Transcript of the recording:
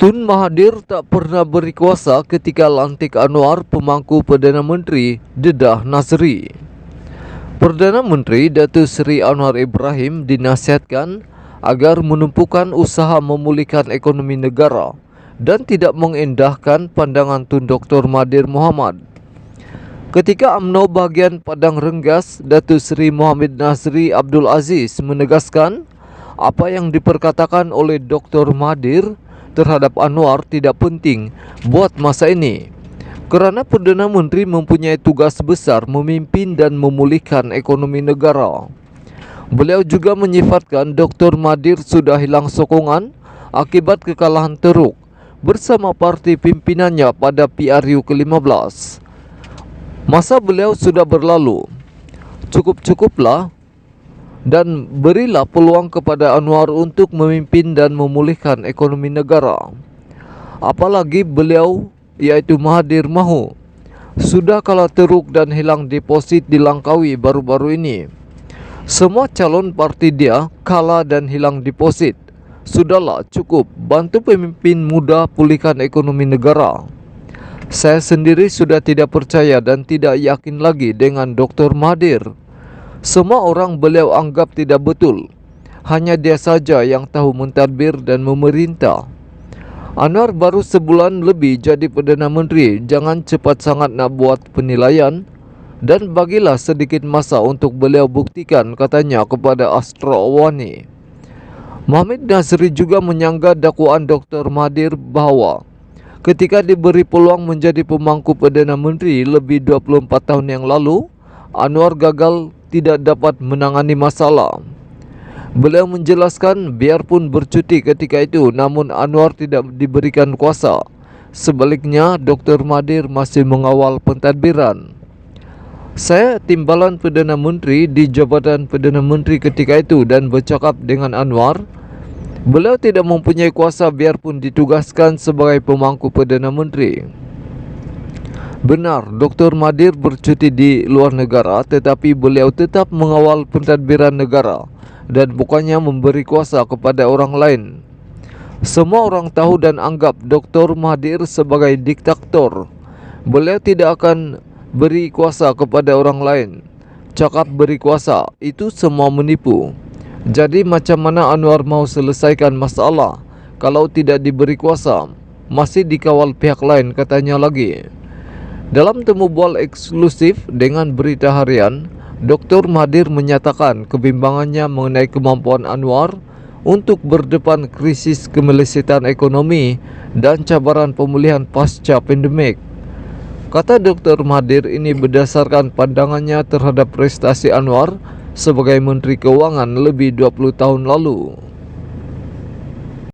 Tun Mahathir tak pernah beri kuasa ketika lantik Anwar pemangku Perdana Menteri Dedah Nazri. Perdana Menteri Datuk Seri Anwar Ibrahim dinasihatkan agar menumpukan usaha memulihkan ekonomi negara dan tidak mengendahkan pandangan Tun Dr. Mahathir Mohamad. Ketika UMNO bahagian Padang Rengas, Datuk Seri Mohamad Nazri Abdul Aziz menegaskan apa yang diperkatakan oleh Dr. Mahathir terhadap Anwar tidak penting buat masa ini, kerana Perdana Menteri mempunyai tugas besar memimpin dan memulihkan ekonomi negara. Beliau juga menyifatkan Dr. Mahathir sudah hilang sokongan akibat kekalahan teruk bersama parti pimpinannya pada PRU ke-15. Masa beliau sudah berlalu. Cukup-cukuplah dan berilah peluang kepada Anwar untuk memimpin dan memulihkan ekonomi negara. Apalagi beliau, iaitu Mahathir mahu, sudah kalah teruk dan hilang deposit di Langkawi baru-baru ini. Semua calon parti dia kalah dan hilang deposit. Sudahlah, cukup, bantu pemimpin muda pulihkan ekonomi negara. Saya sendiri sudah tidak percaya dan tidak yakin lagi dengan Dr. Mahathir. Semua orang beliau anggap tidak betul. Hanya dia saja yang tahu mentadbir dan memerintah. Anwar baru sebulan lebih jadi Perdana Menteri. Jangan cepat sangat nak buat penilaian. Dan bagilah sedikit masa untuk beliau buktikan, katanya kepada Astro Awani. Mohamad Nazri juga menyanggah dakwaan Dr. Mahathir bahawa ketika diberi peluang menjadi pemangku Perdana Menteri lebih 24 tahun yang lalu, Anwar gagal tidak dapat menangani masalah. Beliau menjelaskan biarpun bercuti ketika itu, namun Anwar tidak diberikan kuasa. Sebaliknya, Dr. Mahathir masih mengawal pentadbiran. Saya timbalan Perdana Menteri di Jabatan Perdana Menteri ketika itu dan bercakap dengan Anwar. Beliau tidak mempunyai kuasa biarpun ditugaskan sebagai pemangku Perdana Menteri. Benar, Dr. Mahathir bercuti di luar negara, tetapi beliau tetap mengawal pentadbiran negara dan bukannya memberi kuasa kepada orang lain. Semua orang tahu dan anggap Dr. Mahathir sebagai diktator. Beliau tidak akan beri kuasa kepada orang lain. Cakap beri kuasa, itu semua menipu. Jadi macam mana Anwar mau selesaikan masalah kalau tidak diberi kuasa? Masih dikawal pihak lain, katanya lagi. Dalam temu bual eksklusif dengan Berita Harian, Dr. Mahathir menyatakan kebimbangannya mengenai kemampuan Anwar untuk berdepan krisis kemelesetan ekonomi dan cabaran pemulihan pasca pandemik. Kata Dr. Mahathir ini berdasarkan pandangannya terhadap prestasi Anwar sebagai Menteri Keuangan lebih 20 tahun lalu.